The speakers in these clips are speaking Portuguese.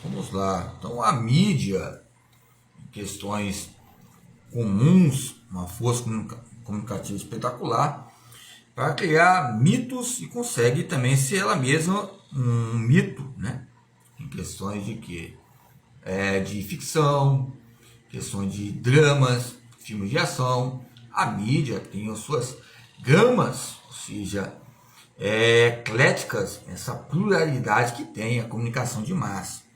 Vamos lá. Então, a mídia, questões comuns, uma força comunicativa espetacular, para criar mitos e consegue também ser ela mesma um mito, né? Em questões de quê? De ficção, questões de dramas, filmes de ação. A mídia tem as suas gamas, ou seja, ecléticas, essa pluralidade que tem a comunicação de massa.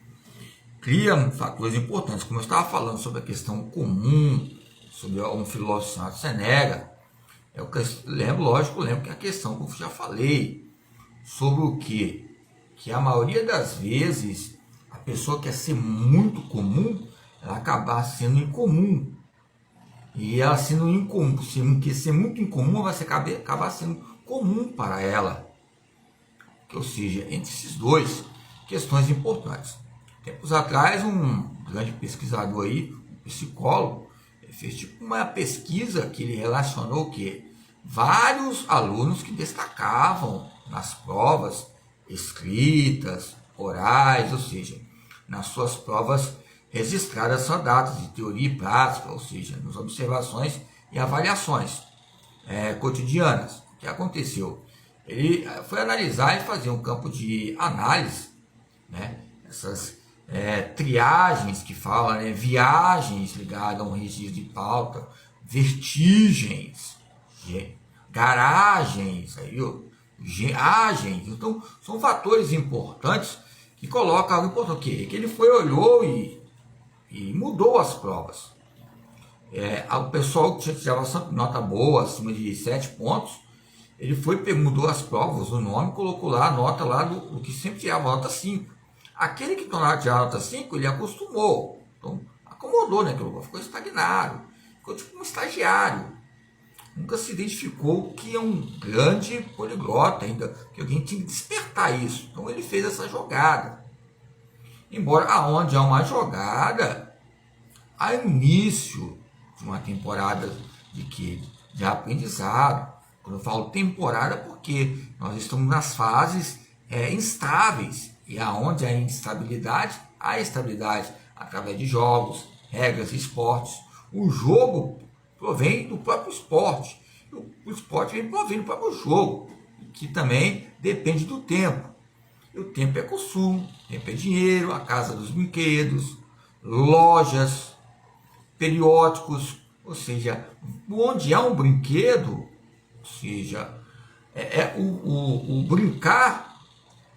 Cria fatores importantes, como eu estava falando sobre a questão comum, sobre um filósofo chamado Seneca. Eu lembro que a questão que eu já falei, sobre o que? Que a maioria das vezes, a pessoa quer ser muito comum, ela acaba sendo incomum. E ela sendo incomum, que ser muito incomum, vai acabar sendo comum para ela. Ou seja, entre esses dois, questões importantes. Tempos atrás, um grande pesquisador aí, um psicólogo, ele fez tipo uma pesquisa que ele relacionou que vários alunos que destacavam nas provas escritas, orais, ou seja, nas suas provas registradas só datas de teoria e prática, ou seja, nas observações e avaliações cotidianas. O que aconteceu? Ele foi analisar e fazer um campo de análise, né? Essas triagens que fala, né? Viagens ligadas a um registro de pauta, vertigens, garagens, agens. Então, são fatores importantes que colocam algo importante. Que ele foi, olhou e mudou as provas. O pessoal que tirava nota boa, acima de 7 pontos, ele foi, mudou as provas, o nome, colocou lá a nota lá do que sempre tirava nota 5. Aquele que tirava nota 5, ele acostumou. Então, acomodou, né? Ficou estagnado. Ficou tipo um estagiário. Nunca se identificou que é um grande poliglota ainda, que alguém tinha que despertar isso. Então, ele fez essa jogada. Embora aonde há uma jogada, há início de uma temporada de aprendizado. Quando eu falo temporada, porque nós estamos nas fases instáveis. E aonde há instabilidade, há estabilidade através de jogos, regras e esportes. O jogo provém do próprio esporte. O esporte provém do próprio jogo, que também depende do tempo. E o tempo é consumo, o tempo é dinheiro, a casa dos brinquedos, lojas, periódicos, ou seja, onde há um brinquedo, ou seja, o brincar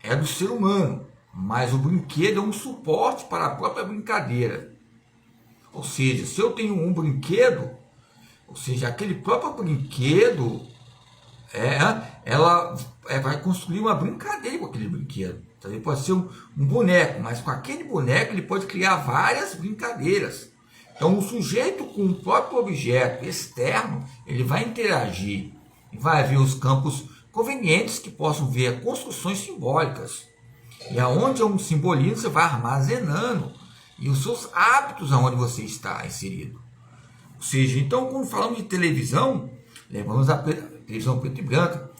é do ser humano, mas o brinquedo é um suporte para a própria brincadeira. Ou seja, se eu tenho um brinquedo, ou seja, aquele próprio brinquedo, ela vai construir uma brincadeira com aquele brinquedo. Então, ele pode ser um boneco, mas com aquele boneco ele pode criar várias brincadeiras. Então, o sujeito com o próprio objeto externo, ele vai interagir e vai ver os campos convenientes que possam ver construções simbólicas. E aonde é um simbolismo, você vai armazenando e os seus hábitos aonde você está inserido. Ou seja, então, quando falamos de televisão, levamos a televisão preta e branca.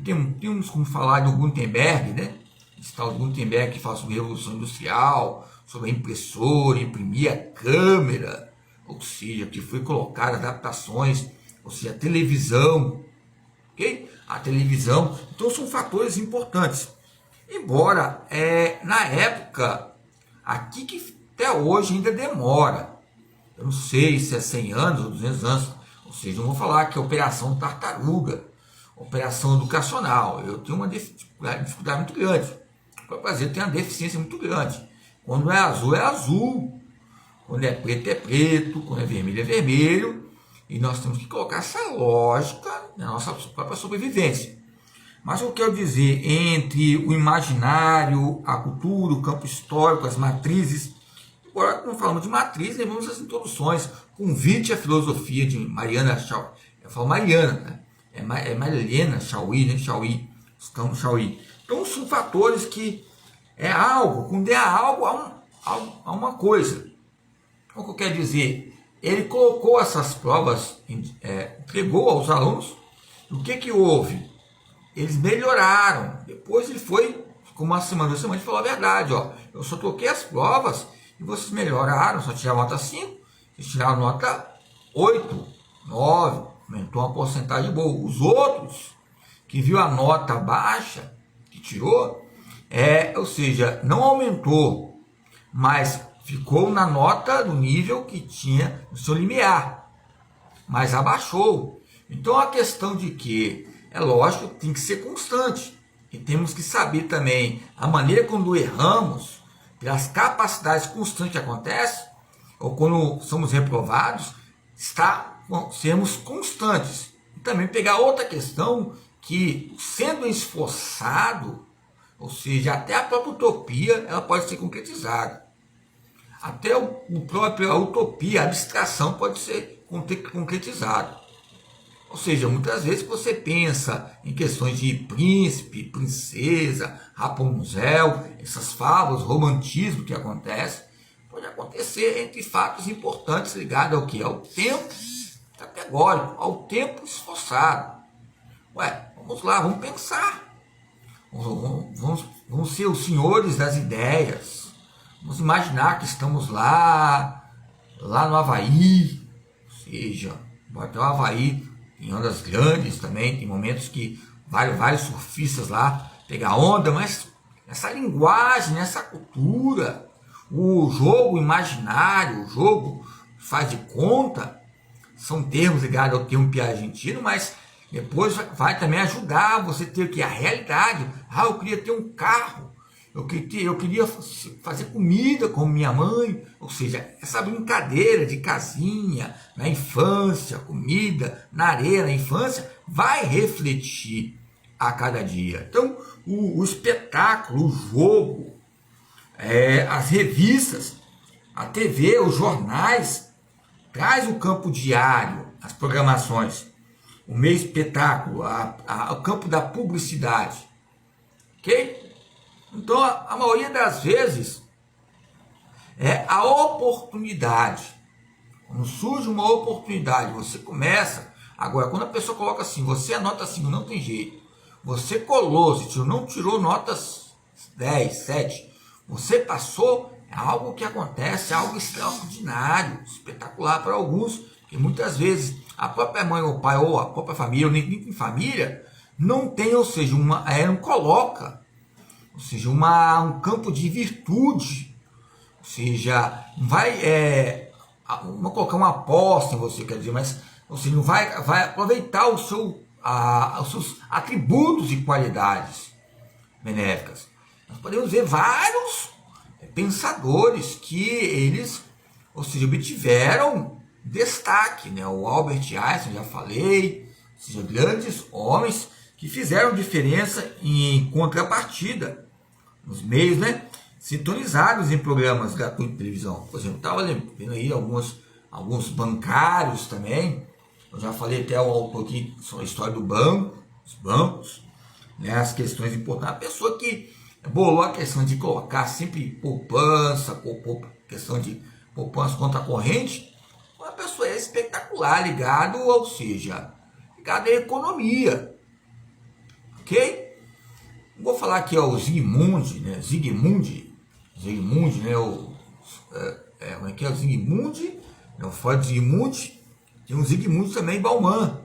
Temos como falar do Gutenberg, né? Esse tal Gutenberg que fala sobre Revolução Industrial, sobre a impressora, imprimir a câmera, ou seja, que foi colocado adaptações, ou seja, a televisão, ok? A televisão, então são fatores importantes. Embora, na época, aqui que até hoje ainda demora, eu não sei se é 100 anos ou 200 anos, ou seja, não vou falar que é Operação Tartaruga, Operação Educacional, eu tenho uma dificuldade muito grande, para fazer tem uma deficiência muito grande. Quando é azul, quando é preto, quando é vermelho, e nós temos que colocar essa lógica na nossa própria sobrevivência. Mas eu quero dizer, entre o imaginário, a cultura, o campo histórico, as matrizes, agora, quando falamos de matriz, levamos as introduções, convite à filosofia de Mariana Chauí. Eu falo Mariana, né? É Marilena Chauí, né? Chauí, Chauí. Então, são fatores que é algo, quando é algo, há uma coisa. O que eu quero dizer? Ele colocou essas provas, entregou aos alunos. O que houve? Eles melhoraram. Depois ele foi ficou uma semana, 2 semanas, e falou a verdade, ó, eu só troquei as provas e vocês melhoraram, só tiraram nota 5, vocês tiraram nota 8, 9, aumentou uma porcentagem boa. Os outros, que viu a nota baixa, que tirou, ou seja, não aumentou, mas ficou na nota do nível que tinha no seu limiar, mas abaixou. Então a questão de que, é lógico, tem que ser constante. E temos que saber também a maneira quando erramos, pelas capacidades constantes que acontecem, ou quando somos reprovados, sermos constantes. E também pegar outra questão, que sendo esforçado, ou seja, até a própria utopia, ela pode ser concretizada. Até a própria utopia, a abstração pode ser concretizada. Ou seja, muitas vezes você pensa em questões de príncipe, princesa, Rapunzel, essas fábulas, romantismo que acontece, pode acontecer entre fatos importantes ligados ao que? Ao tempo categórico, ao tempo esforçado. Vamos lá, vamos pensar. Vamos ser os senhores das ideias. Vamos imaginar que estamos lá no Havaí, ou seja, até o Havaí tem ondas grandes também, tem momentos que vários surfistas lá pegar onda, mas essa linguagem, essa cultura, o jogo imaginário, o jogo faz de conta, são termos ligados ao termo piagentino, mas depois vai também ajudar você a ter o que? A realidade. Eu queria ter um carro, eu queria fazer comida com minha mãe, ou seja, essa brincadeira de casinha, na infância, comida, na areia, na infância, vai refletir a cada dia. Então, o espetáculo, o jogo, as revistas, a TV, os jornais, traz o campo diário, as programações, o meio espetáculo, o campo da publicidade, ok? Então, a maioria das vezes, é a oportunidade. Quando surge uma oportunidade, você começa. Agora, quando a pessoa coloca assim, você anota 5, não tem jeito. Você colou, se não tirou notas 10, 7, você passou, é algo que acontece, é algo extraordinário, espetacular para alguns. E muitas vezes, a própria mãe ou pai, ou a própria família, ou nem tem família, não tem, ou seja, não coloca. Ou seja, um campo de virtude, ou seja, não vai colocar uma aposta em você, quer dizer, mas você não vai aproveitar os seus atributos e qualidades benéficas. Nós podemos ver vários pensadores que eles, ou seja, obtiveram destaque, né? O Albert Einstein, já falei, ou seja, grandes homens que fizeram diferença em contrapartida, nos meios, né, sintonizados em programas gratuitos de televisão. Por exemplo, estava vendo aí alguns bancários também. Eu já falei até o autor aqui sobre a história do banco, os bancos, né, as questões importantes. A pessoa que bolou a questão de colocar sempre poupança, questão de poupança contra a corrente, uma pessoa espetacular, ligado à economia. Ok? Vou falar aqui, o Zygmunt, né? Zygmunt, né? Como é que é? O Zygmunt, o Freud Zygmunt, tem um Zygmunt também, Bauman.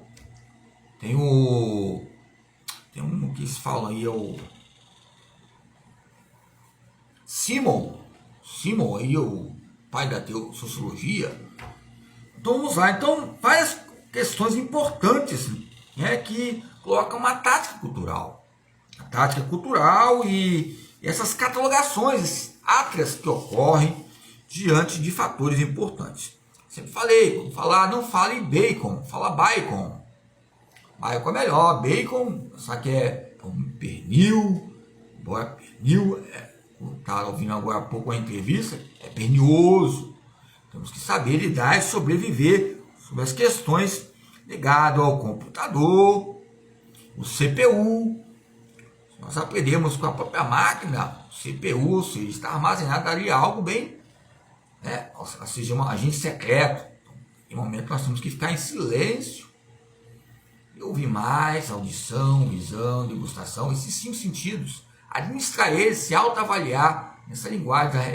Tem um que se fala aí, o Simon aí, o pai da sociologia. Então vamos lá, várias questões importantes, né, que colocam uma tática cultural. A tática cultural e essas catalogações átrias que ocorrem diante de fatores importantes. Sempre falei, quando falar, não fale bacon, fala bacon. Bacon é melhor, bacon, só que é um pernil, embora pernil, estava ouvindo agora há pouco a entrevista, é pernioso. Temos que saber lidar e sobreviver sobre as questões ligadas ao computador, o CPU. Nós aprendemos com a própria máquina, o CPU, ou seja, está armazenado ali algo bem, ou seja, um agente secreto. Em momento nós temos que ficar em silêncio e ouvir mais, audição, visão, degustação, esses 5 sentidos administrar ele, se autoavaliar nessa linguagem da